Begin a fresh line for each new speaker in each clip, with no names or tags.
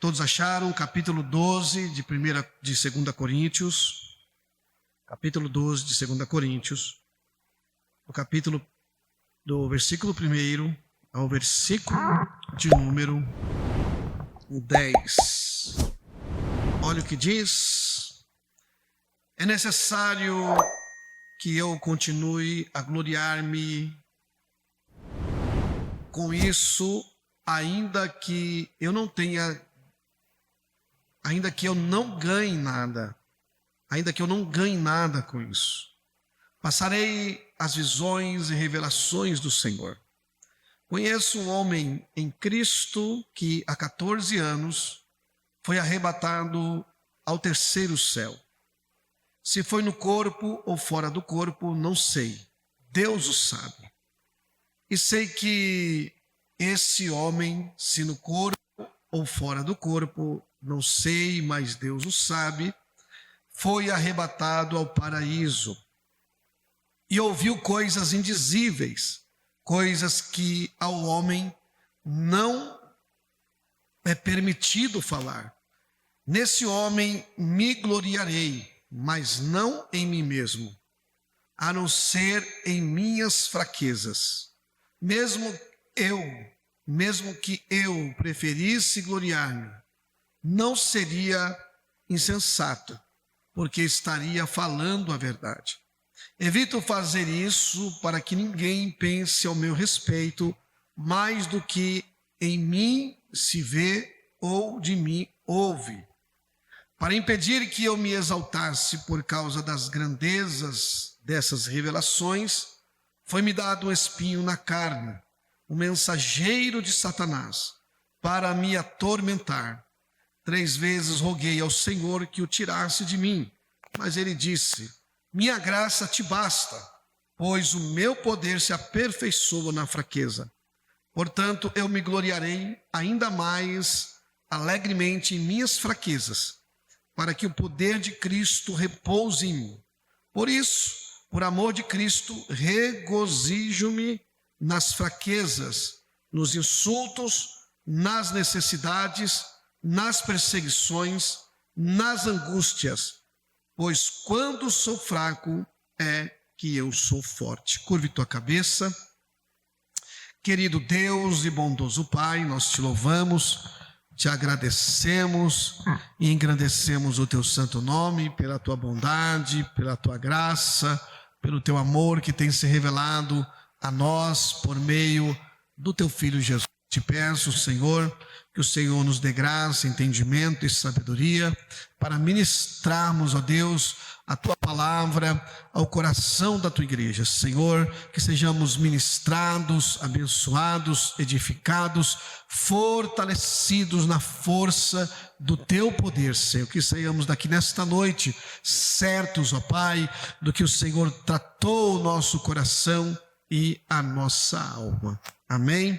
Todos acharam? Capítulo 12 de 2 Coríntios. Capítulo 12 de 2 Coríntios. Do versículo 1 ao versículo de número 10. Olha o que diz. É necessário que eu continue a gloriar-me com isso, ainda que eu não ganhe nada, ainda que eu não ganhe nada com isso. Passarei as visões e revelações do Senhor. Conheço um homem em Cristo que há 14 anos foi arrebatado ao terceiro céu. Se foi no corpo ou fora do corpo, não sei. Deus o sabe. E sei que esse homem, se no corpo ou fora do corpo, não sei, mas Deus o sabe, foi arrebatado ao paraíso. E ouviu coisas indizíveis, coisas que ao homem não é permitido falar. Nesse homem me gloriarei, mas não em mim mesmo, a não ser em minhas fraquezas. Mesmo que eu preferisse gloriar-me, não seria insensato, porque estaria falando a verdade. Evito fazer isso para que ninguém pense ao meu respeito mais do que em mim se vê ou de mim ouve. Para impedir que eu me exaltasse por causa das grandezas dessas revelações, foi-me dado um espinho na carne, um mensageiro de Satanás, para me atormentar. 3 vezes roguei ao Senhor que o tirasse de mim, mas ele disse: minha graça te basta, pois o meu poder se aperfeiçoa na fraqueza. Portanto, eu me gloriarei ainda mais alegremente em minhas fraquezas, para que o poder de Cristo repouse em mim. Por isso, por amor de Cristo, regozijo-me nas fraquezas, nos insultos, nas necessidades, nas perseguições, nas angústias, pois quando sou fraco é que eu sou forte. Curve tua cabeça. Querido Deus e bondoso Pai, nós te louvamos, te agradecemos e engrandecemos o teu santo nome pela tua bondade, pela tua graça, pelo teu amor que tem se revelado a nós por meio do teu Filho Jesus. Te peço, Senhor, que o Senhor nos dê graça, entendimento e sabedoria para ministrarmos, ó Deus, a tua palavra ao coração da tua igreja. Senhor, que sejamos ministrados, abençoados, edificados, fortalecidos na força do teu poder, Senhor. Que saiamos daqui nesta noite certos, ó Pai, do que o Senhor tratou o nosso coração e a nossa alma. Amém?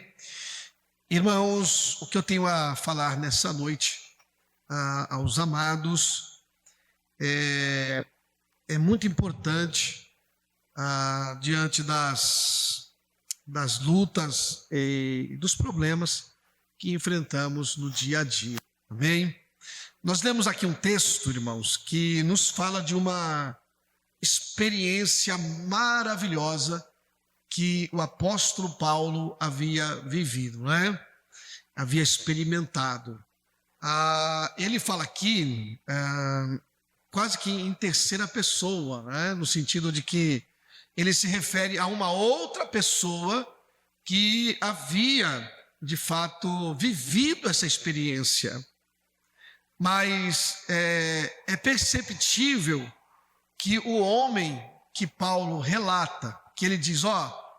Irmãos, o que eu tenho a falar nessa noite aos amados é muito importante diante das lutas e dos problemas que enfrentamos no dia a dia. Amém? Nós lemos aqui um texto, irmãos, que nos fala de uma experiência maravilhosa que o apóstolo Paulo havia vivido, né? Havia experimentado. Ele fala aqui quase que em terceira pessoa, né? No sentido de que ele se refere a uma outra pessoa que havia, de fato, vivido essa experiência. Mas é perceptível que o homem que Paulo relata, que ele diz,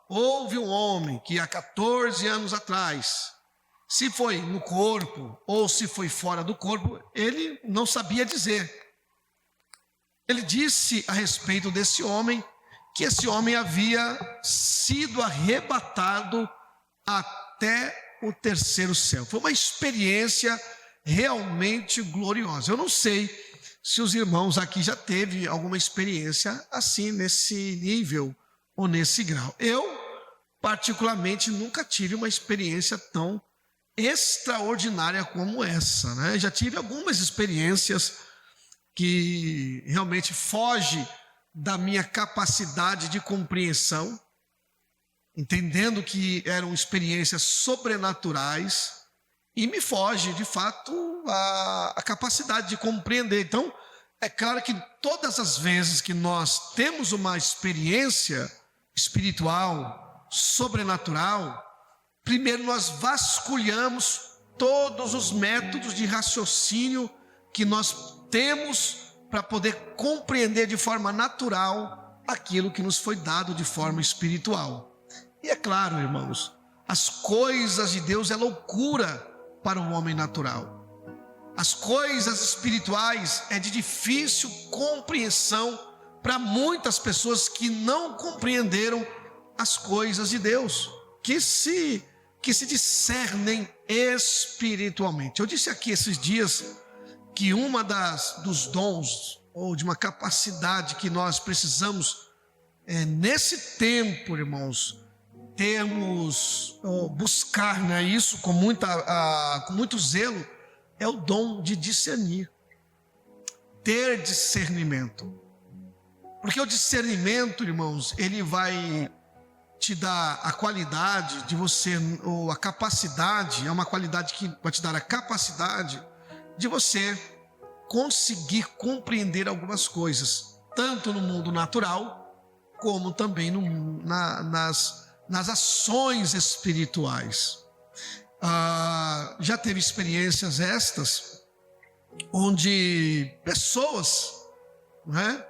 houve um homem que há 14 anos atrás, se foi no corpo ou se foi fora do corpo, ele não sabia dizer. Ele disse a respeito desse homem, que esse homem havia sido arrebatado até o terceiro céu. Foi uma experiência realmente gloriosa. Eu não sei se os irmãos aqui já teve alguma experiência assim, nesse nível ou nesse grau. Eu, particularmente, nunca tive uma experiência tão extraordinária como essa, né? Já tive algumas experiências que realmente foge da minha capacidade de compreensão, entendendo que eram experiências sobrenaturais, e me foge, de fato, a capacidade de compreender. Então, é claro que todas as vezes que nós temos uma experiência espiritual, sobrenatural, primeiro nós vasculhamos todos os métodos de raciocínio que nós temos para poder compreender de forma natural aquilo que nos foi dado de forma espiritual. E é claro, irmãos, as coisas de Deus é loucura para o homem natural. As coisas espirituais é de difícil compreensão para muitas pessoas que não compreenderam as coisas de Deus, que se discernem espiritualmente. Eu disse aqui esses dias que dos dons ou de uma capacidade que nós precisamos nesse tempo, irmãos, buscar, né, isso com muito zelo, é o dom de discernir, ter discernimento. Porque o discernimento, irmãos, ele vai te dar a qualidade de você, ou a capacidade, é uma qualidade que vai te dar a capacidade de você conseguir compreender algumas coisas, tanto no mundo natural, como também nas ações espirituais. Já teve experiências estas, onde pessoas, né,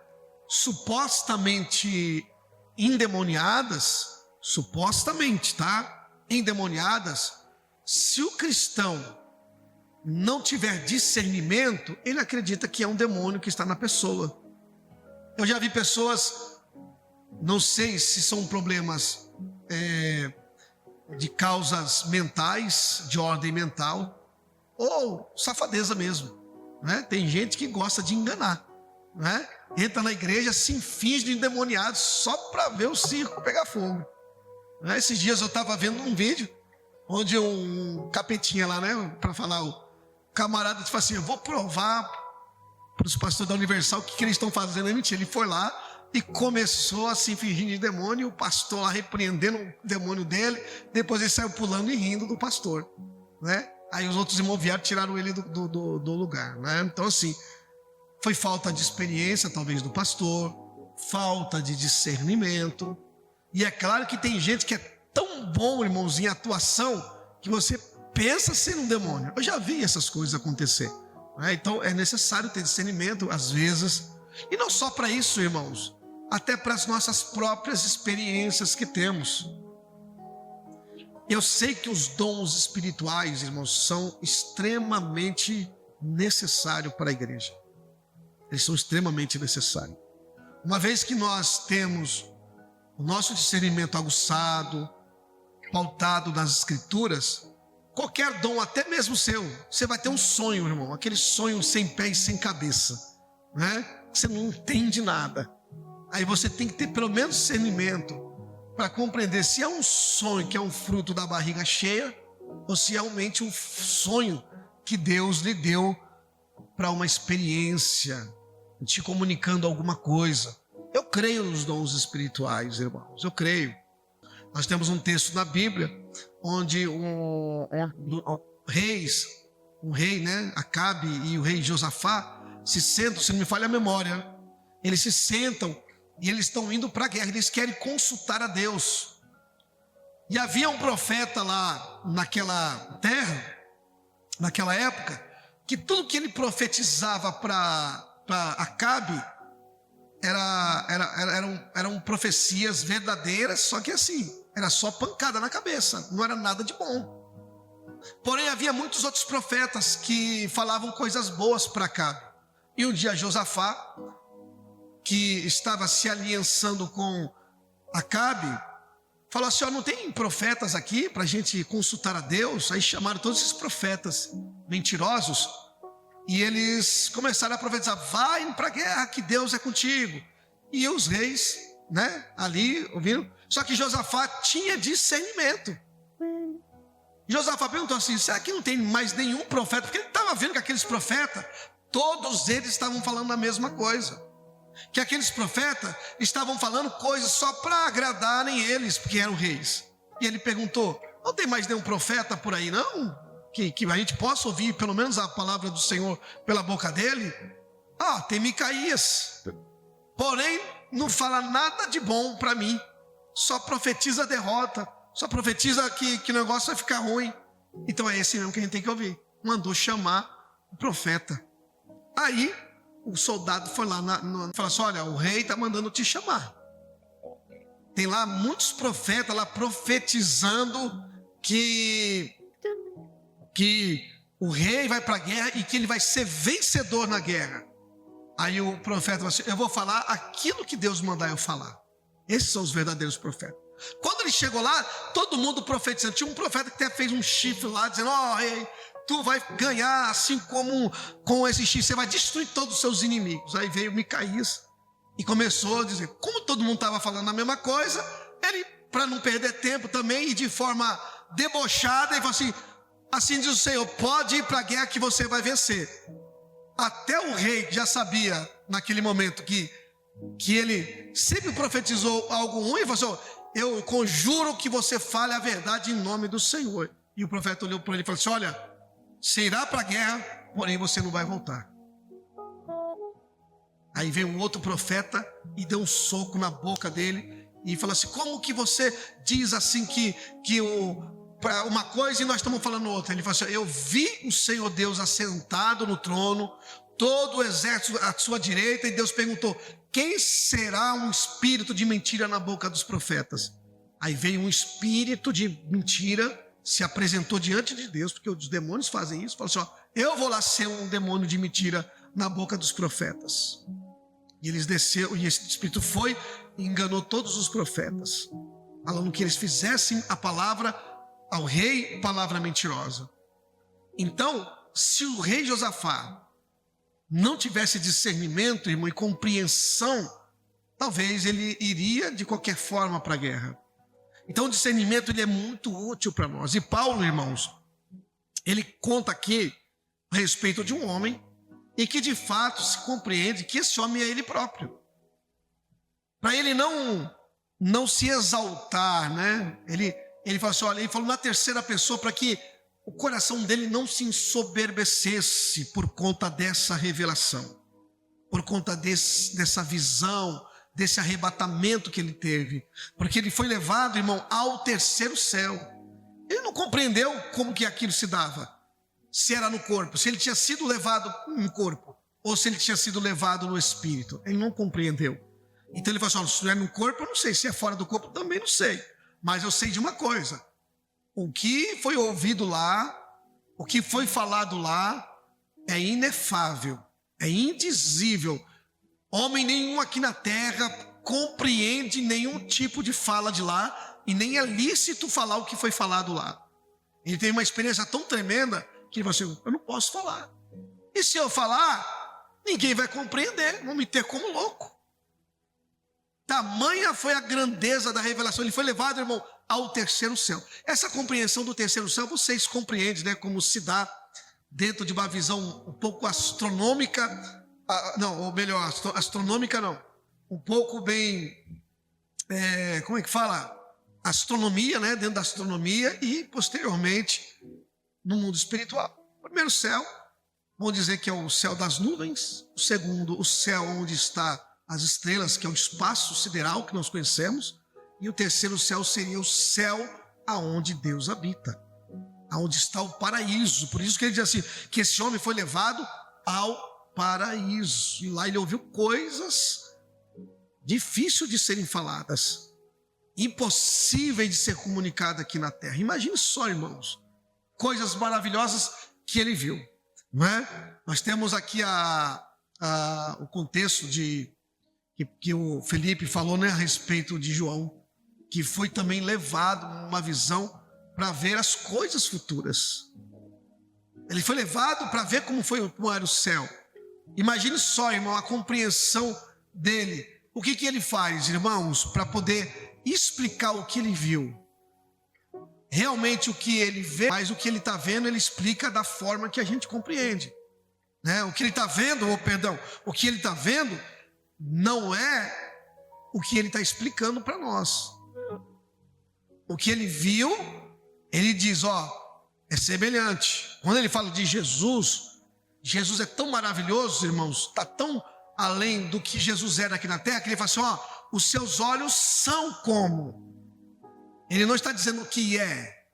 supostamente endemoniadas, endemoniadas, se o cristão não tiver discernimento, ele acredita que é um demônio que está na pessoa. Eu já vi pessoas, não sei se são problemas de causas mentais, de ordem mental, ou safadeza mesmo, né? Tem gente que gosta de enganar, né? Entra na igreja, se finge de endemoniado só para ver o circo pegar fogo, né? Esses dias eu estava vendo um vídeo onde um capetinha lá, né, para falar, o camarada disse assim: eu vou provar para os pastores da Universal o que eles estão fazendo. É mentira. Ele foi lá e começou a se fingir de demônio, e o pastor lá repreendendo o demônio dele. Depois ele saiu pulando e rindo do pastor, né? Aí os outros irmãos vieram, tiraram ele do lugar, né? Então, assim, foi falta de experiência, talvez, do pastor, falta de discernimento. E é claro que tem gente que é tão bom, irmãos, em atuação, que você pensa ser um demônio. Eu já vi essas coisas acontecer, né? Então é necessário ter discernimento às vezes, e não só para isso, irmãos, até para as nossas próprias experiências que temos. Eu sei que os dons espirituais, irmãos, são extremamente necessários para a igreja. Eles são extremamente necessários. Uma vez que nós temos o nosso discernimento aguçado, pautado nas escrituras, qualquer dom, até mesmo seu, você vai ter um sonho, irmão, aquele sonho sem pé e sem cabeça, né? Você não entende nada. Aí você tem que ter pelo menos discernimento para compreender se é um sonho que é um fruto da barriga cheia, ou se é realmente um sonho que Deus lhe deu para uma experiência, te comunicando alguma coisa. Eu creio nos dons espirituais, irmãos, eu creio. Nós temos um texto na Bíblia onde um rei, né, Acabe, e o rei Josafá se sentam, se não me falha a memória, eles se sentam e eles estão indo para a guerra, eles querem consultar a Deus. E havia um profeta lá naquela terra, naquela época, que tudo que ele profetizava para Acabe eram profecias verdadeiras, só que assim, era só pancada na cabeça, não era nada de bom. Porém, havia muitos outros profetas que falavam coisas boas para Acabe. E um dia Josafá, que estava se aliançando com Acabe, falou assim: não tem profetas aqui para a gente consultar a Deus? Aí chamaram todos esses profetas mentirosos e eles começaram a profetizar: vai para a guerra que Deus é contigo. E os reis, né, ali ouviram. Só que Josafá tinha discernimento. Josafá perguntou assim: será que não tem mais nenhum profeta? Porque ele estava vendo que aqueles profetas, todos eles estavam falando a mesma coisa. Que aqueles profetas estavam falando coisas só para agradarem eles, porque eram reis. E ele perguntou: não tem mais nenhum profeta por aí não? Que a gente possa ouvir pelo menos a palavra do Senhor pela boca dele? Ah, tem Micaías, porém não fala nada de bom para mim, só profetiza derrota, só profetiza que o negócio vai ficar ruim. Então é esse mesmo que a gente tem que ouvir. Mandou chamar o profeta. Aí o soldado foi lá, falou assim: olha, o rei está mandando te chamar. Tem lá muitos profetas lá profetizando que o rei vai para a guerra e que ele vai ser vencedor na guerra. Aí o profeta falou assim: eu vou falar aquilo que Deus mandar eu falar. Esses são os verdadeiros profetas. Quando ele chegou lá, todo mundo profetizando. Tinha um profeta que até fez um chifre lá, dizendo: ó, rei, tu vai ganhar, assim como com esse chifre, você vai destruir todos os seus inimigos. Aí veio Micaías e começou a dizer, como todo mundo estava falando a mesma coisa, ele, para não perder tempo também, e de forma debochada, ele falou assim: assim diz o Senhor, pode ir para a guerra que você vai vencer. Até o rei já sabia, naquele momento, que ele sempre profetizou algo ruim, e falou assim: eu conjuro que você fale a verdade em nome do Senhor. E o profeta olhou para ele e falou assim: olha, você irá para a guerra, porém você não vai voltar. Aí veio um outro profeta e deu um soco na boca dele e falou assim: como que você diz assim que uma coisa e nós estamos falando outra? Ele falou assim: eu vi o Senhor Deus assentado no trono, todo o exército à sua direita, e Deus perguntou: quem será um espírito de mentira na boca dos profetas? Aí veio um espírito de mentira, se apresentou diante de Deus, porque os demônios fazem isso, falou assim: ó, eu vou lá ser um demônio de mentira na boca dos profetas. E eles desceram, e esse espírito foi e enganou todos os profetas, falando que eles fizessem a palavra ao rei, palavra mentirosa. Então, se o rei Josafá não tivesse discernimento, irmão, e compreensão, talvez ele iria de qualquer forma para a guerra. Então o discernimento ele é muito útil para nós. E Paulo, irmãos, ele conta aqui a respeito de um homem e que de fato se compreende que esse homem é ele próprio. Para ele não se exaltar, né? Ele falou assim: olha, ele falou na terceira pessoa para que o coração dele não se ensoberbecesse por conta dessa revelação, por conta dessa visão, desse arrebatamento que ele teve, porque ele foi levado, irmão, ao terceiro céu. Ele não compreendeu como que aquilo se dava, se era no corpo, se ele tinha sido levado no corpo, ou se ele tinha sido levado no espírito. Ele não compreendeu. Então ele falou assim: se é no corpo eu não sei, se é fora do corpo também não sei, mas eu sei de uma coisa: o que foi ouvido lá, o que foi falado lá, é inefável, é indizível. Homem nenhum aqui na terra compreende nenhum tipo de fala de lá, e nem é lícito falar o que foi falado lá. Ele teve uma experiência tão tremenda que ele falou assim: eu não posso falar. E se eu falar, ninguém vai compreender, vão me ter como louco. Tamanha foi a grandeza da revelação. Ele foi levado, irmão, ao terceiro céu. Essa compreensão do terceiro céu, vocês compreendem, né? Como se dá dentro de uma visão um pouco astronômica, não, ou melhor, astronômica não, um pouco bem, como é que fala? Astronomia, né? Dentro da astronomia e posteriormente no mundo espiritual. O primeiro céu, vamos dizer que é o céu das nuvens. O segundo, o céu onde está as estrelas, que é o espaço sideral que nós conhecemos. E o terceiro céu seria o céu aonde Deus habita, aonde está o paraíso. Por isso que ele diz assim, que esse homem foi levado ao paraíso. E lá ele ouviu coisas difíceis de serem faladas, impossíveis de ser comunicadas aqui na terra. Imagine só, irmãos, coisas maravilhosas que ele viu, não é? Nós temos aqui o contexto que o Felipe falou, né, a respeito de João, que foi também levado numa visão para ver as coisas futuras. Ele foi levado para ver como era o céu. Imagine só, irmão, a compreensão dele. O que ele faz, irmãos, para poder explicar o que ele viu? realmente o que ele vê, mas o que ele está vendo, ele explica da forma que a gente compreende, né? O que ele está vendo, o que ele está vendo não é o que ele está explicando para nós. O que ele viu, ele diz, é semelhante. Quando ele fala de Jesus, Jesus é tão maravilhoso, irmãos, está tão além do que Jesus era aqui na terra, que ele fala assim, os seus olhos são como. Ele não está dizendo o que é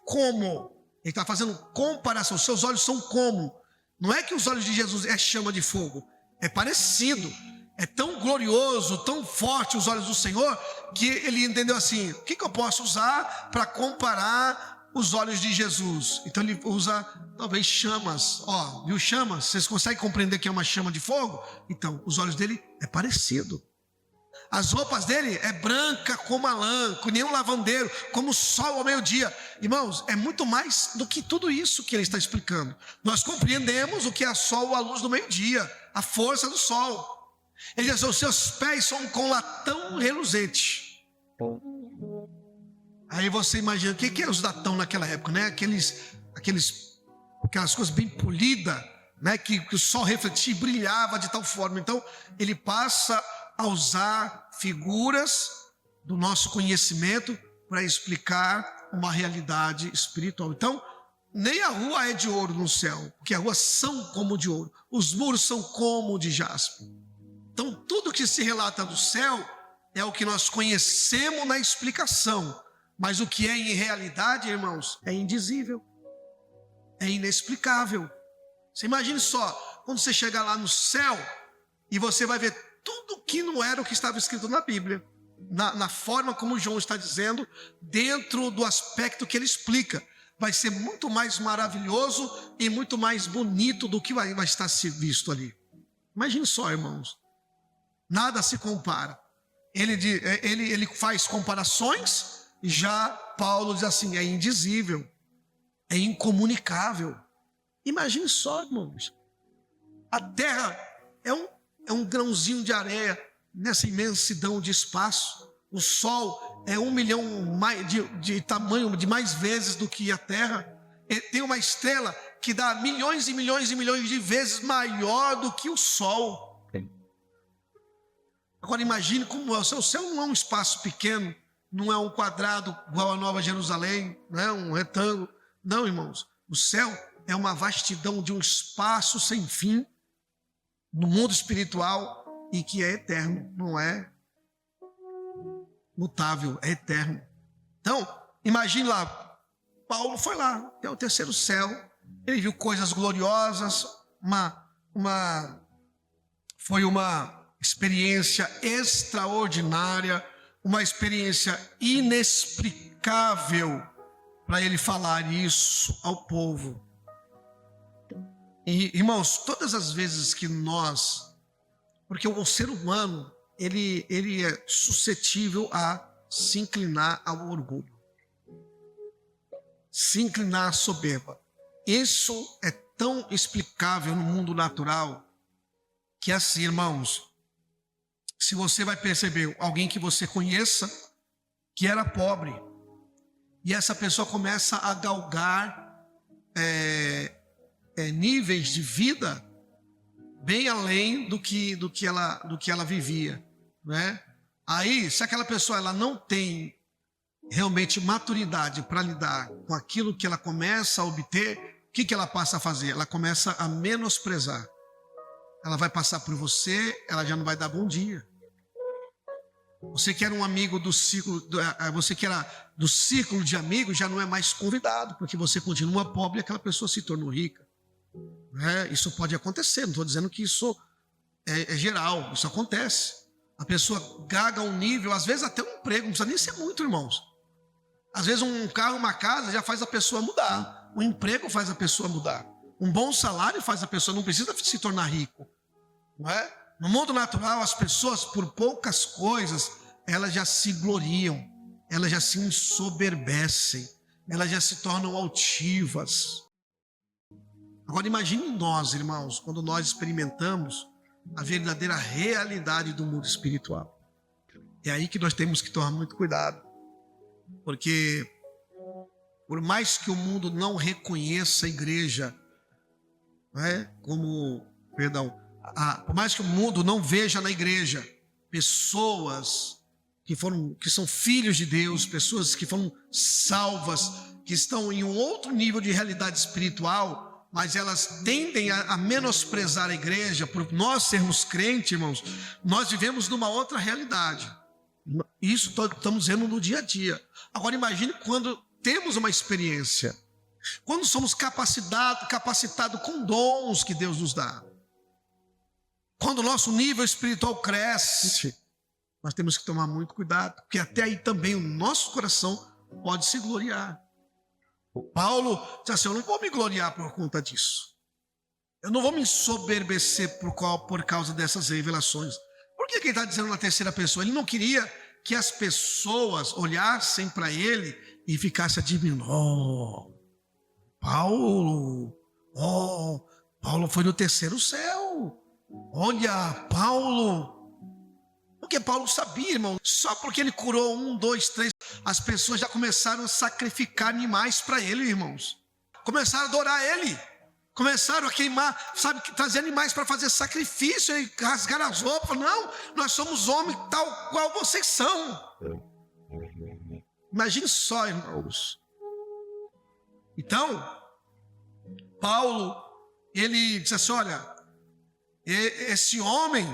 como. Ele está fazendo comparação, os seus olhos são como. Não é que os olhos de Jesus é chama de fogo, é parecido. É tão glorioso, tão forte os olhos do Senhor, que ele entendeu assim, o que eu posso usar para comparar os olhos de Jesus? Então ele usa talvez chamas. Viu chamas? Vocês conseguem compreender que é uma chama de fogo? Então, os olhos dele é parecido. As roupas dele é branca como a lã, como nem um lavandeiro, como o sol ao meio-dia. Irmãos, é muito mais do que tudo isso que ele está explicando. Nós compreendemos o que é sol à luz do meio-dia, a força do sol. Ele diz, os seus pés são com latão reluzente. Aí você imagina, o que era os latão naquela época, né? Aquelas coisas bem polidas, né? Que o sol refletia e brilhava de tal forma. Então, ele passa a usar figuras do nosso conhecimento para explicar uma realidade espiritual. Então, nem a rua é de ouro no céu, porque as ruas são como de ouro, os muros são como de jaspe. Então, tudo que se relata do céu é o que nós conhecemos na explicação, mas o que é em realidade, irmãos, é indizível, é inexplicável. Você imagine só, quando você chegar lá no céu e você vai ver tudo que não era o que estava escrito na Bíblia, na forma como João está dizendo, dentro do aspecto que ele explica. Vai ser muito mais maravilhoso e muito mais bonito do que vai estar se visto ali. Imagine só, irmãos. Nada se compara. Ele faz comparações, e já Paulo diz assim, é indizível, é incomunicável. Imagine só, irmãos. A terra é um grãozinho de areia nessa imensidão de espaço. O sol é 1 milhão de tamanho, de mais vezes do que a terra. Tem uma estrela que dá milhões e milhões e milhões de vezes maior do que o sol. Agora imagine como é o céu. O céu não é um espaço pequeno, não é um quadrado igual a Nova Jerusalém, não é um retângulo. Não, irmãos, o céu é uma vastidão de um espaço sem fim no mundo espiritual e que é eterno, não é mutável, é eterno. Então, imagine lá, Paulo foi lá, até o terceiro céu, ele viu coisas gloriosas, foi uma experiência extraordinária, uma experiência inexplicável para ele falar isso ao povo. E, irmãos, todas as vezes que porque o ser humano, ele é suscetível a se inclinar ao orgulho, se inclinar à soberba. Isso é tão explicável no mundo natural, que assim, irmãos, se você vai perceber alguém que você conheça, que era pobre, e essa pessoa começa a galgar níveis de vida bem além do que ela vivia, né? Aí, se aquela pessoa ela não tem realmente maturidade para lidar com aquilo que ela começa a obter, o que ela passa a fazer? Ela começa a menosprezar. Ela vai passar por você, ela já não vai dar bom dia. Você que era um amigo do ciclo, você que era do círculo de amigos, já não é mais convidado, porque você continua pobre e aquela pessoa se tornou rica. Isso pode acontecer, não estou dizendo que isso é geral, isso acontece. A pessoa gaga um nível, às vezes até um emprego, não precisa nem ser muito, irmãos. Às vezes um carro, uma casa já faz a pessoa mudar, um emprego faz a pessoa mudar, um bom salário faz a pessoa, não precisa se tornar rico, não é? No mundo natural, as pessoas, por poucas coisas, elas já se gloriam, elas já se ensoberbecem, elas já se tornam altivas. Agora imagine nós, irmãos, quando nós experimentamos a verdadeira realidade do mundo espiritual. É aí que nós temos que tomar muito cuidado, porque por mais que o mundo não reconheça a igreja, por mais que o mundo não veja na igreja pessoas que são filhos de Deus, pessoas que foram salvas, que estão em um outro nível de realidade espiritual, mas elas tendem a menosprezar a igreja. Por nós sermos crentes, irmãos, nós vivemos numa outra realidade. Isso estamos vendo no dia a dia. Agora imagine quando temos uma experiência, quando somos capacitados com dons que Deus nos dá, quando o nosso nível espiritual cresce, nós temos que tomar muito cuidado, porque até aí também o nosso coração pode se gloriar. Paulo disse assim: eu não vou me gloriar por conta disso, eu não vou me ensoberbecer por causa dessas revelações. Por que ele está dizendo na terceira pessoa? Ele não queria que as pessoas olhassem para ele e ficassem admirando. Paulo foi no terceiro céu. Olha, Paulo. Porque Paulo sabia, irmão, só porque ele curou 1, 2, 3, as pessoas já começaram a sacrificar animais para ele, irmãos. Começaram a adorar ele. Começaram a queimar, trazer animais para fazer sacrifício e rasgar as roupas. Não, nós somos homens tal qual vocês são. Imagine só, irmãos. Então, Paulo, ele disse assim: olha, esse homem,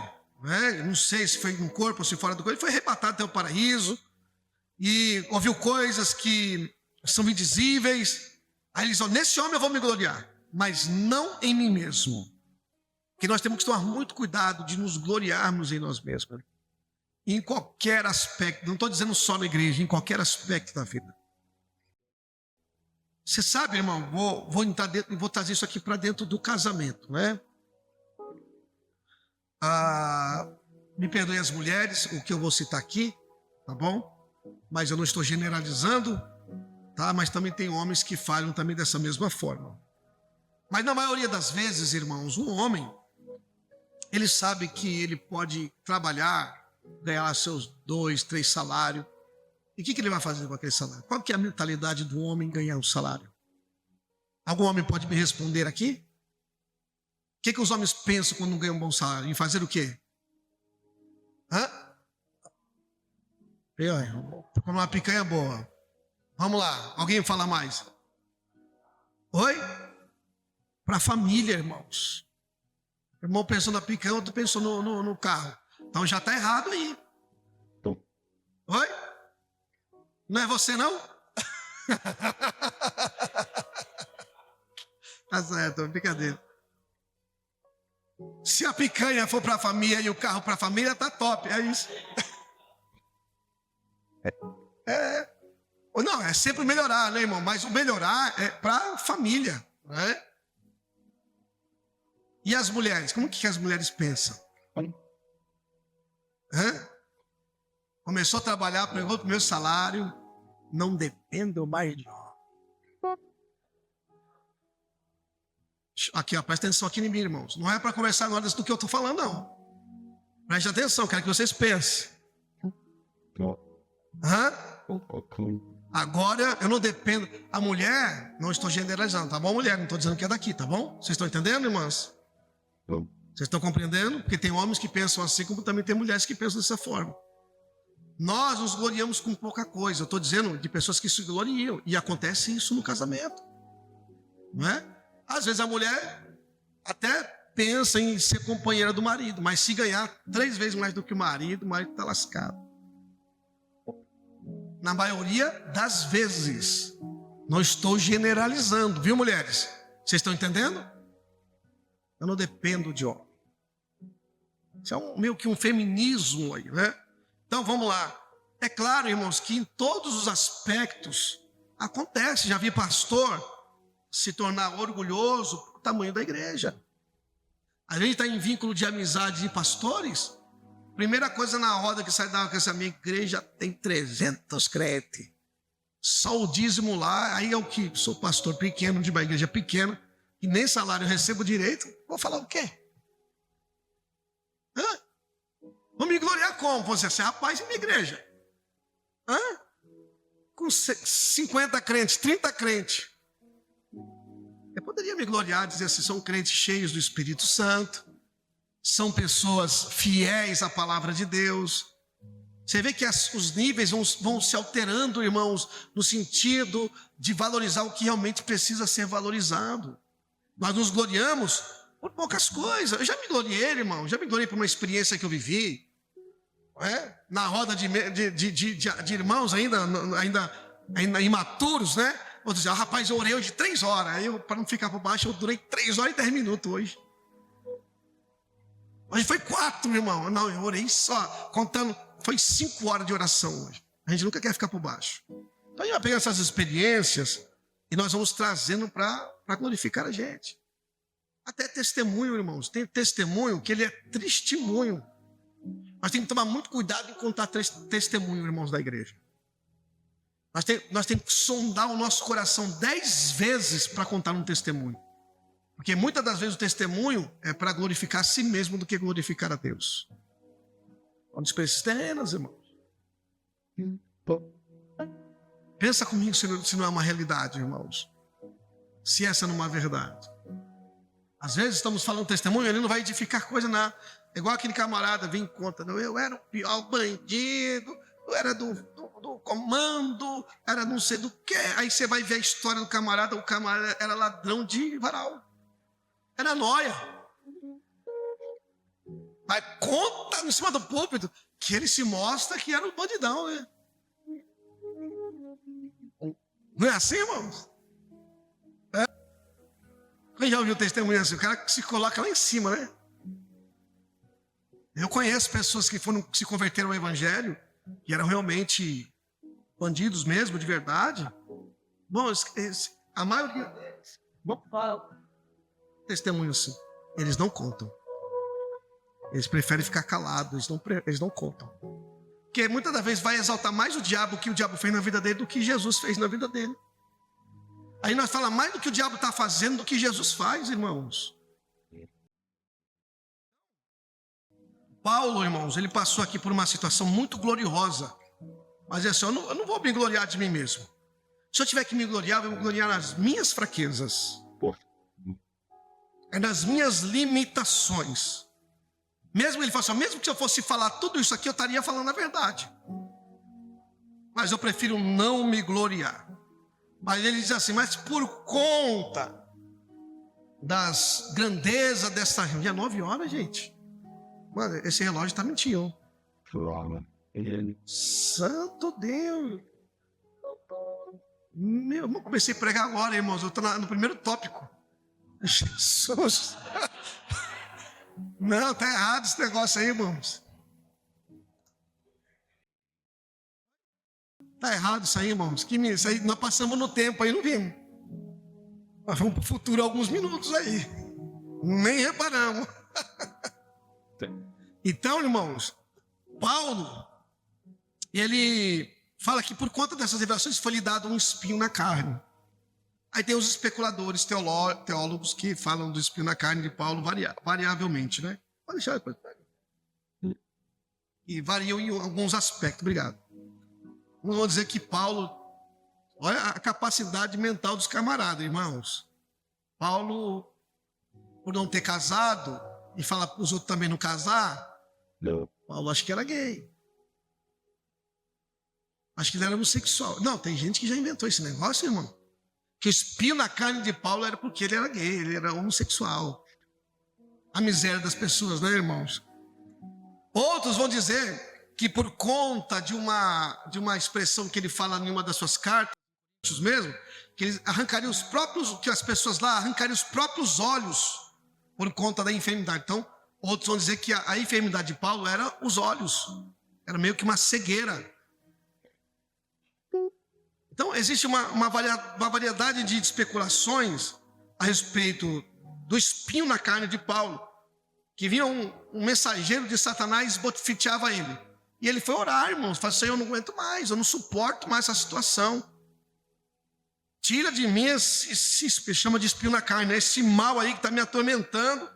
não sei se foi no corpo ou se fora do corpo, ele foi arrebatado até o paraíso e ouviu coisas que são indizíveis. Aí ele disse: nesse homem eu vou me gloriar, mas não em mim mesmo. Porque nós temos que tomar muito cuidado de nos gloriarmos em nós mesmos. Em qualquer aspecto, não estou dizendo só na igreja, em qualquer aspecto da vida. Você sabe, irmão, vou trazer isso aqui para dentro do casamento, né? Me perdoem as mulheres, o que eu vou citar aqui, tá bom? Mas eu não estou generalizando, tá? Mas também tem homens que falham também dessa mesma forma. Mas na maioria das vezes, irmãos, um homem, ele sabe que ele pode trabalhar, ganhar seus 2, 3 salários. E o que ele vai fazer com aquele salário? Qual que é a mentalidade do homem ganhar um salário? Algum homem pode me responder aqui? O que os homens pensam quando ganham um bom salário? Em fazer o quê? Tô com uma picanha boa. Vamos lá, alguém fala mais? Oi? Para a família, irmãos. O irmão pensou na picanha, outro pensou no carro. Então já está errado aí. Oi? Não é você, não? Tá certo, brincadeira. Se a picanha for para a família e o carro para a família, tá top, é isso. Não, é sempre melhorar, né, irmão? Mas o melhorar é para a família, né? E as mulheres? Como que as mulheres pensam? Começou a trabalhar, pegou o primeiro salário, não dependo mais de homem. Aqui, ó, presta atenção aqui em mim, irmãos. Não é para conversar agora do que eu estou falando, não. Preste atenção, quero que vocês pensem. Agora eu não dependo. A mulher, não estou generalizando, tá bom, mulher? Não estou dizendo que é daqui, tá bom? Vocês estão entendendo, irmãs? Vocês estão compreendendo? Porque tem homens que pensam assim, como também tem mulheres que pensam dessa forma. Nós nos gloriamos com pouca coisa. Eu estou dizendo de pessoas que se gloriam. E acontece isso no casamento. Não é? Às vezes a mulher até pensa em ser companheira do marido, mas se ganhar 3 vezes mais do que o marido está lascado. Na maioria das vezes. Não estou generalizando, viu, mulheres? Vocês estão entendendo? Eu não dependo de homem. Isso é meio que um feminismo aí, né? Então vamos lá. É claro, irmãos, que em todos os aspectos acontece. Já vi pastor se tornar orgulhoso pelo tamanho da igreja. A gente está em vínculo de amizade de pastores. Primeira coisa na roda que sai da essa minha igreja tem 300 crentes. Só o dízimo lá, aí é o que? Sou pastor pequeno de uma igreja pequena, e nem salário eu recebo direito. Vou falar o quê? Vou me gloriar como? Você assim, rapaz, em minha igreja. com 50 crentes, 30 crentes. Eu poderia me gloriar, dizer assim, são crentes cheios do Espírito Santo, são pessoas fiéis à palavra de Deus. Você vê que os níveis vão se alterando, irmãos, no sentido de valorizar o que realmente precisa ser valorizado. Nós nos gloriamos por poucas coisas. Eu já me gloriei, irmão, já me gloriei por uma experiência que eu vivi. Na roda de irmãos ainda imaturos, né? Vou dizer, rapaz, eu orei hoje 3 horas. Aí, para não ficar por baixo, eu durei 3 horas e 10 minutos hoje. Hoje foi 4, meu irmão. Não, eu orei só, contando, foi 5 horas de oração hoje. A gente nunca quer ficar por baixo. Então, a gente vai pegar essas experiências e nós vamos trazendo para glorificar a gente. Até testemunho, irmãos. Tem testemunho que ele é testemunho. Nós temos que tomar muito cuidado em contar testemunho, irmãos da igreja. Nós temos que sondar o nosso coração 10 vezes para contar um testemunho. Porque muitas das vezes o testemunho é para glorificar a si mesmo do que glorificar a Deus. Olha as cenas, irmãos. Pensa comigo se não é uma realidade, irmãos. Se essa não é uma verdade. Às vezes estamos falando testemunho, ele não vai edificar coisa nada. É igual aquele camarada vem em conta, não, eu era o pior bandido, eu era do comando, era não sei do que. Aí você vai ver a história do camarada, o camarada era ladrão de varal. Era nóia. Aí conta em cima do púlpito que ele se mostra que era um bandidão, né? Não é assim, irmãos? Quem já ouviu testemunho assim? O cara se coloca lá em cima, né? Eu conheço pessoas que se converteram ao evangelho e eram realmente bandidos mesmo, de verdade. Bom, a maioria deles, testemunho assim, eles não contam. Eles preferem ficar calados, eles não contam. Porque muitas das vezes vai exaltar mais o diabo, que o diabo fez na vida dele, do que Jesus fez na vida dele. Aí nós falamos mais do que o diabo está fazendo do que Jesus faz, irmãos. Paulo, irmãos, ele passou aqui por uma situação muito gloriosa. Mas é assim, eu não vou me gloriar de mim mesmo. Se eu tiver que me gloriar, eu vou me gloriar nas minhas fraquezas. É nas minhas limitações. Mesmo ele falou assim, mesmo que eu fosse falar tudo isso aqui, eu estaria falando a verdade. Mas eu prefiro não me gloriar. Mas ele diz assim, mas por conta das grandezas dessa reunião, 9 horas, gente. Mano, esse relógio está mentindo. Santo Deus. Eu comecei a pregar agora, irmãos. Eu estou no primeiro tópico. Jesus. Não, está errado esse negócio aí, irmãos. Está errado isso aí, irmãos. Isso aí, nós passamos no tempo aí, não vimos. Nós vamos para o futuro alguns minutos aí. Nem reparamos. Então, irmãos, Paulo, ele fala que por conta dessas revelações foi lhe dado um espinho na carne. Aí tem os especuladores, teólogos que falam do espinho na carne de Paulo variavelmente, né? Pode deixar depois. E variam em alguns aspectos. Obrigado. Não vou dizer que Paulo, olha a capacidade mental dos camaradas, irmãos. Paulo, por não ter casado e falar para os outros também não casar, Paulo acho que era gay. Acho que ele era homossexual. Não, tem gente que já inventou esse negócio, irmão. Que o espinho na carne de Paulo era porque ele era gay, ele era homossexual. A miséria das pessoas, né, irmãos? Outros vão dizer que por conta de uma expressão que ele fala em uma das suas cartas, mesmo, que eles arrancariam os próprios, que as pessoas lá arrancariam os próprios olhos por conta da enfermidade. Então, outros vão dizer que a enfermidade de Paulo era os olhos, era meio que uma cegueira. Então, existe uma variedade de especulações a respeito do espinho na carne de Paulo, que vinha um mensageiro de Satanás e bofeteava ele. E ele foi orar, irmãos, falou assim, eu não aguento mais, eu não suporto mais essa situação. Tira de mim esse chama de espinho na carne, né? Esse mal aí que está me atormentando.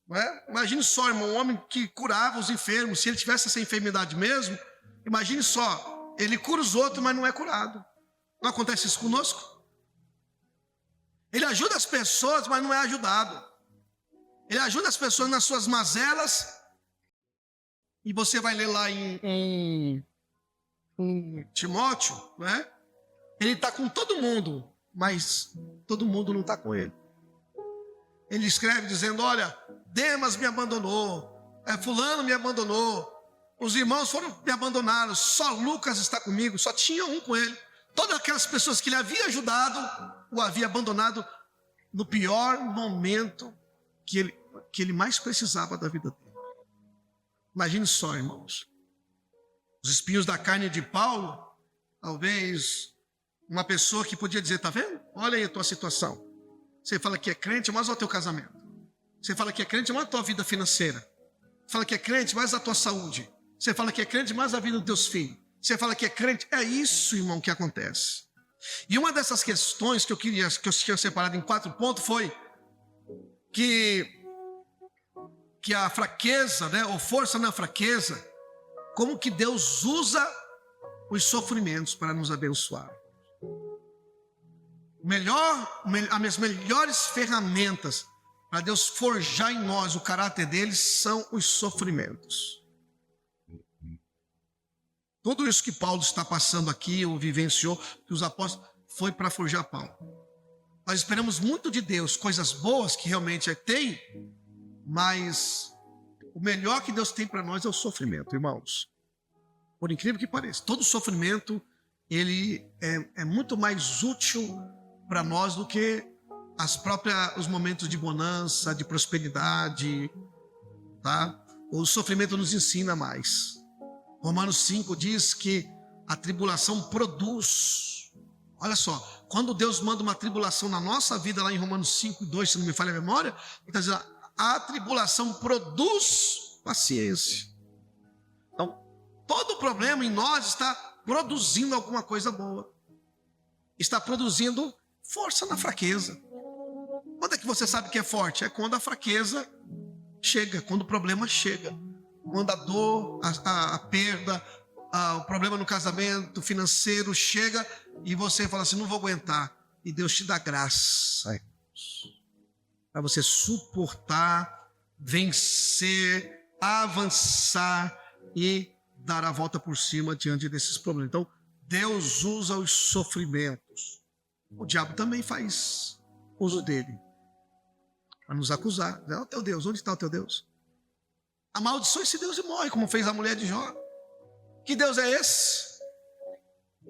Não é? Imagine só, irmão, um homem que curava os enfermos, se ele tivesse essa enfermidade mesmo, imagine só, ele cura os outros, mas não é curado. Não acontece isso conosco? Ele ajuda as pessoas, mas não é ajudado. Ele ajuda as pessoas nas suas mazelas. E você vai ler lá em Timóteo, né? Ele está com todo mundo, mas todo mundo não está com ele. Ele escreve dizendo, olha, Demas me abandonou, fulano me abandonou, os irmãos me abandonaram, só Lucas está comigo, só tinha um com ele. Todas aquelas pessoas que ele havia ajudado, o havia abandonado no pior momento que ele mais precisava da vida dele. Imagine só, irmãos. Os espinhos da carne de Paulo, talvez uma pessoa que podia dizer, tá vendo? Olha aí a tua situação. Você fala que é crente, mas olha o teu casamento. Você fala que é crente, mas olha a tua vida financeira. Você fala que é crente, mas a tua saúde. Você fala que é crente, mas a vida dos teus filhos. Você fala que é crente. É isso, irmão, que acontece. E uma dessas questões que eu tinha separado em 4 pontos foi que a fraqueza, né, ou força na fraqueza, como que Deus usa os sofrimentos para nos abençoar. As melhores ferramentas para Deus forjar em nós o caráter dele são os sofrimentos. Tudo isso que Paulo está passando aqui, ou vivenciou, que os apóstolos, foi para forjar Paulo. Nós esperamos muito de Deus, coisas boas que realmente tem, mas o melhor que Deus tem para nós é o sofrimento, irmãos. Por incrível que pareça, todo sofrimento, ele é muito mais útil para nós do que os momentos de bonança, de prosperidade, tá? O sofrimento nos ensina mais. Romanos 5 diz que a tribulação produz. Olha só, quando Deus manda uma tribulação na nossa vida, lá em Romanos 5:2, se não me falha a memória, ele está dizendo, a tribulação produz paciência. Então, todo problema em nós está produzindo alguma coisa boa. Está produzindo força na fraqueza. Quando é que você sabe que é forte? É quando a fraqueza chega, quando o problema chega. Quando a dor, a perda, o problema no casamento financeiro chega e você fala assim, não vou aguentar. E Deus te dá graça para você suportar, vencer, avançar e dar a volta por cima diante desses problemas. Então, Deus usa os sofrimentos. O diabo também faz uso dele para nos acusar. Ó, teu Deus, onde está o teu Deus? Amaldiçoa esse Deus e morre, como fez a mulher de Jó. Que Deus é esse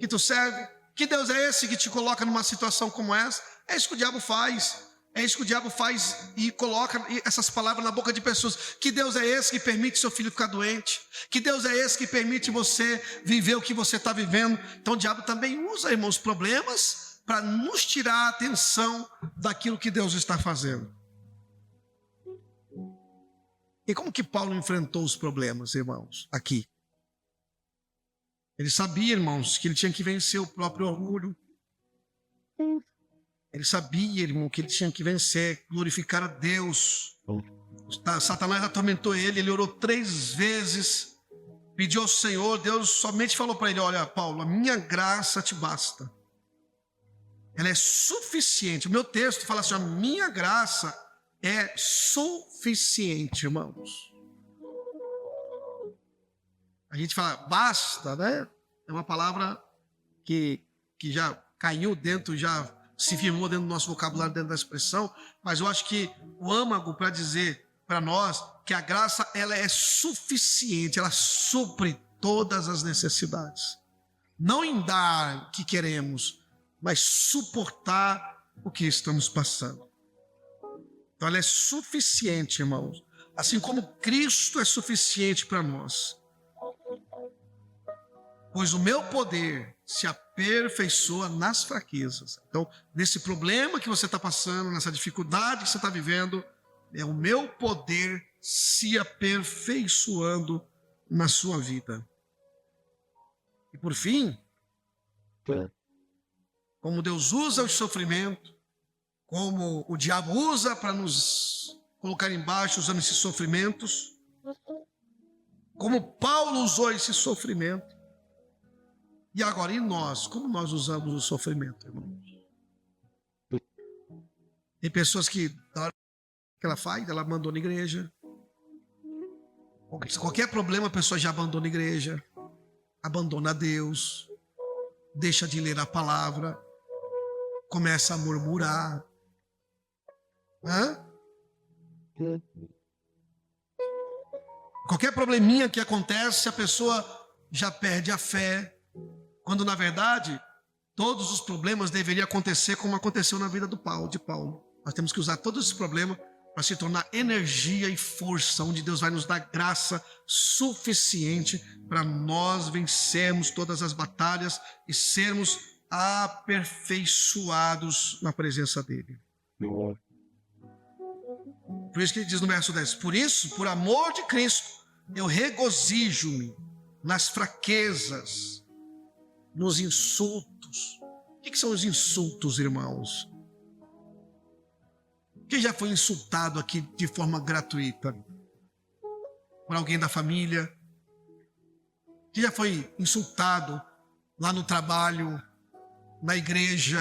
que tu serve? Que Deus é esse que te coloca numa situação como essa? É isso que o diabo faz. É isso que o diabo faz e coloca essas palavras na boca de pessoas. Que Deus é esse que permite seu filho ficar doente? Que Deus é esse que permite você viver o que você está vivendo? Então o diabo também usa, irmãos, problemas para nos tirar a atenção daquilo que Deus está fazendo. E como que Paulo enfrentou os problemas, irmãos, aqui? Ele sabia, irmãos, que ele tinha que vencer o próprio orgulho. Ele sabia, irmão, que ele tinha que vencer, glorificar a Deus. Satanás atormentou ele, ele orou 3 vezes, pediu ao Senhor, Deus somente falou para ele, olha, Paulo, a minha graça te basta. Ela é suficiente. O meu texto fala assim, a minha graça é suficiente, irmãos. A gente fala, basta, né? É uma palavra que já caiu dentro, já se firmou dentro do nosso vocabulário, dentro da expressão, mas eu acho que o âmago para dizer para nós que a graça, ela é suficiente, ela supre todas as necessidades. Não em dar o que queremos, mas suportar o que estamos passando. Então ela é suficiente, irmãos. Assim como Cristo é suficiente para nós. Pois o meu poder se aperfeiçoa nas fraquezas. Então, nesse problema que você está passando, nessa dificuldade que você está vivendo, é o meu poder se aperfeiçoando na sua vida. E por fim, como Deus usa o sofrimento, como o diabo usa para nos colocar embaixo, usando esses sofrimentos, como Paulo usou esse sofrimento, E agora, e nós? Como nós usamos o sofrimento, irmãos? Tem pessoas que, na hora que ela faz, ela abandona a igreja. Qualquer problema, a pessoa já abandona a igreja, abandona Deus, deixa de ler a palavra, começa a murmurar. Qualquer probleminha que acontece, a pessoa já perde a fé, quando na verdade todos os problemas deveriam acontecer como aconteceu na vida de Paulo. Nós temos que usar todos esses problemas para se tornar energia e força, onde Deus vai nos dar graça suficiente para nós vencermos todas as batalhas e sermos aperfeiçoados na presença dele. Por isso que ele diz no verso 10: por isso, por amor de Cristo, eu regozijo-me nas fraquezas, nos insultos. O que são os insultos, irmãos? Quem já foi insultado aqui de forma gratuita? Por alguém da família? Quem já foi insultado lá no trabalho, na igreja?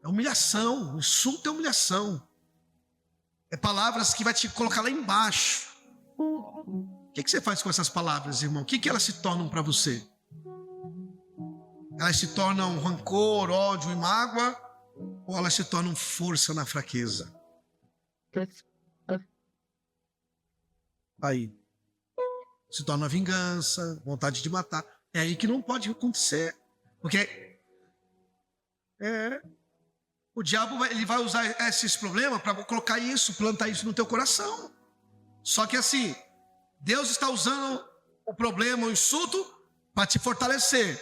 É humilhação, insulto é humilhação. É palavras que vai te colocar lá embaixo. O que você faz com essas palavras, irmão? O que elas se tornam para você? Elas se tornam rancor, ódio e mágoa? Ou elas se tornam força na fraqueza? Aí se torna vingança, vontade de matar. É aí que não pode acontecer. Porque o diabo ele vai usar esses problemas para colocar isso, plantar isso no teu coração. Só que assim, Deus está usando o problema, o insulto, para te fortalecer.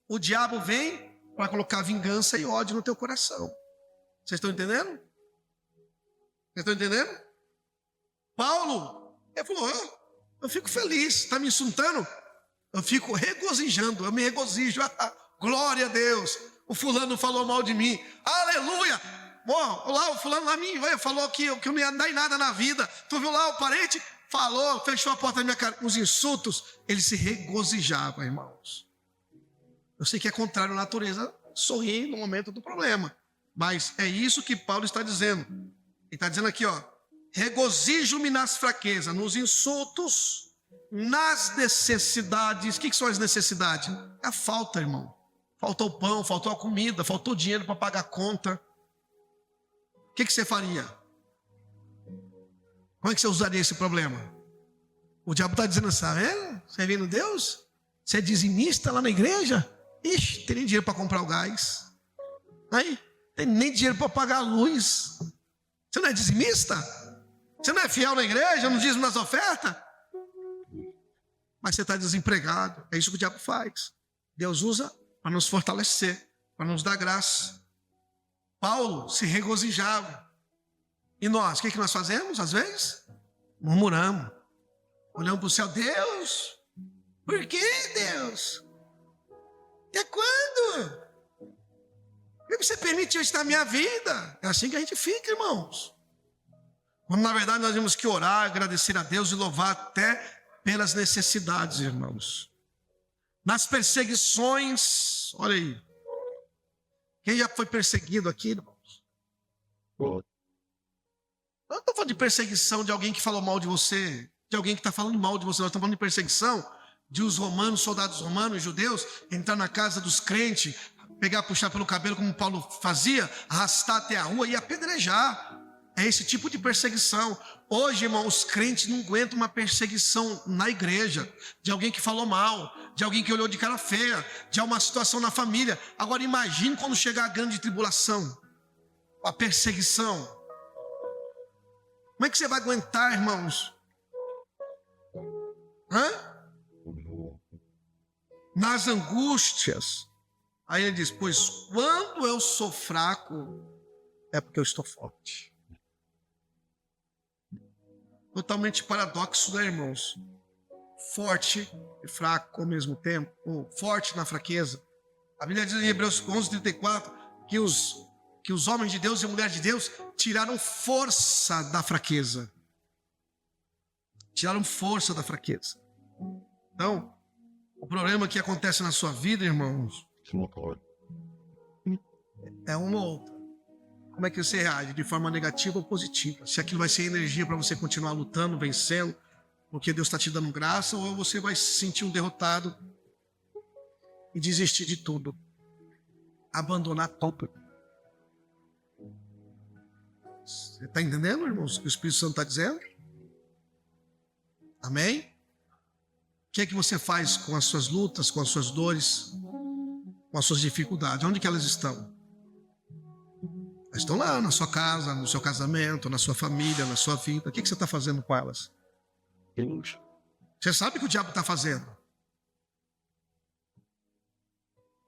O diabo vem para colocar vingança e ódio no teu coração. Vocês estão entendendo? Vocês estão entendendo? Paulo, ele falou: eu fico feliz, está me insultando? Eu fico regozijando, eu me regozijo. Glória a Deus. O fulano falou mal de mim. Aleluia. Bom, lá o fulano lá me falou que eu não ia dar em nada na vida. Tu viu lá o parente? Falou, fechou a porta da minha cara. Os insultos, ele se regozijava, irmãos. Eu sei que é contrário à natureza sorrir no momento do problema. Mas é isso que Paulo está dizendo. Ele está dizendo aqui, ó: regozijo-me nas fraquezas, nos insultos, nas necessidades. O que são as necessidades? É a falta, irmão. Faltou o pão, faltou a comida, faltou dinheiro para pagar a conta. O que você faria? Como é que você usaria esse problema? O diabo está dizendo assim: você vendo Deus? Você é dizimista lá na igreja? Ixi, tem nem dinheiro para comprar o gás. Aí, tem nem dinheiro para pagar a luz. Você não é dizimista? Você não é fiel na igreja? Não dízimo nas ofertas? Mas você está desempregado. É isso que o diabo faz. Deus usa para nos fortalecer, para nos dar graça. Paulo se regozijava. E nós, o que nós fazemos às vezes? Murmuramos. Olhamos para o céu: Deus, por que Deus? Até quando? Por que você permitiu isso na minha vida? É assim que a gente fica, irmãos. Quando na verdade nós temos que orar, agradecer a Deus e louvar até pelas necessidades, irmãos. Nas perseguições, olha aí. Quem já foi perseguido aqui, irmãos? Eu não estou falando de perseguição de alguém que falou mal de você, de alguém que está falando mal de você. Nós estamos falando de perseguição de os romanos, soldados romanos, judeus, entrar na casa dos crentes, pegar, puxar pelo cabelo como Paulo fazia, arrastar até a rua e apedrejar. É esse tipo de perseguição. Hoje, irmão, os crentes não aguentam uma perseguição na igreja, de alguém que falou mal, de alguém que olhou de cara feia, de uma situação na família. Agora imagine quando chegar a grande tribulação, a perseguição. Como é que você vai aguentar, irmãos? Nas angústias. Aí ele diz: pois quando eu sou fraco, é porque eu estou forte. Totalmente paradoxo, né, irmãos? Forte e fraco ao mesmo tempo. Ou forte na fraqueza. A Bíblia diz em Hebreus 11:34 que os homens de Deus e mulheres de Deus tiraram força da fraqueza. Tiraram força da fraqueza. Então, O problema que acontece na sua vida, irmãos, é uma ou outra. Como é que você reage? De forma negativa ou positiva? Se aquilo vai ser energia para você continuar lutando, vencendo, porque Deus está te dando graça, ou você vai se sentir um derrotado e desistir de tudo. Abandonar tudo. Você está entendendo, irmãos, o que o Espírito Santo está dizendo? Amém? O que é que você faz com as suas lutas, com as suas dores, com as suas dificuldades? Onde que elas estão? Elas estão lá na sua casa, no seu casamento, na sua família, na sua vida. O que você está fazendo com elas? Você sabe o que o diabo está fazendo.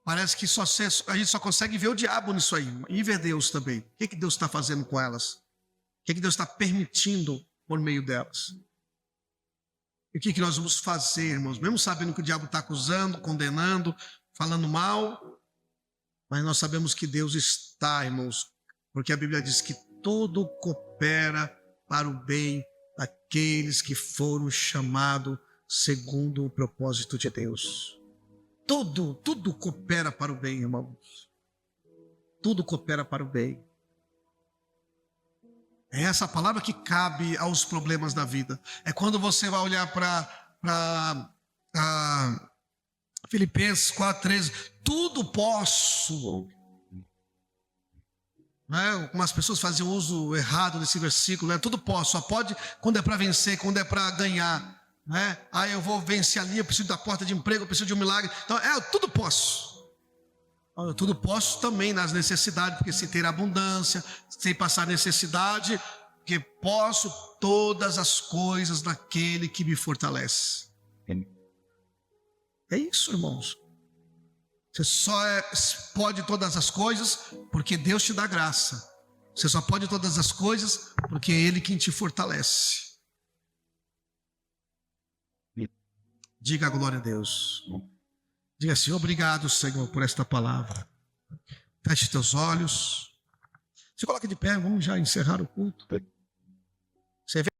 Parece que a gente só consegue ver o diabo nisso aí, e ver Deus também. O que Deus está fazendo com elas? O que Deus está permitindo por meio delas? E o que nós vamos fazer, irmãos? Mesmo sabendo que o diabo está acusando, condenando, falando mal, mas nós sabemos que Deus está, irmãos, porque a Bíblia diz que tudo coopera para o bem daqueles que foram chamados segundo o propósito de Deus. Tudo coopera para o bem, irmãos. Tudo coopera para o bem. É essa palavra que cabe aos problemas da vida. É quando você vai olhar para Filipenses 4,13. Tudo posso. Né? Algumas pessoas fazem uso errado desse versículo. Né? Tudo posso. Só pode quando é para vencer, quando é para ganhar. Né? Eu vou vencer ali, eu preciso da porta de emprego, eu preciso de um milagre. Então, eu tudo posso. Eu tudo posso também nas necessidades, porque sem ter abundância, sem passar necessidade, porque posso todas as coisas naquele que me fortalece. É isso, irmãos. Você só pode todas as coisas porque Deus te dá graça. Você só pode todas as coisas porque é Ele quem te fortalece. Diga a glória a Deus. Diga assim: obrigado, Senhor, por esta palavra. Feche teus olhos. Se coloque de pé, vamos já encerrar o culto. Você vê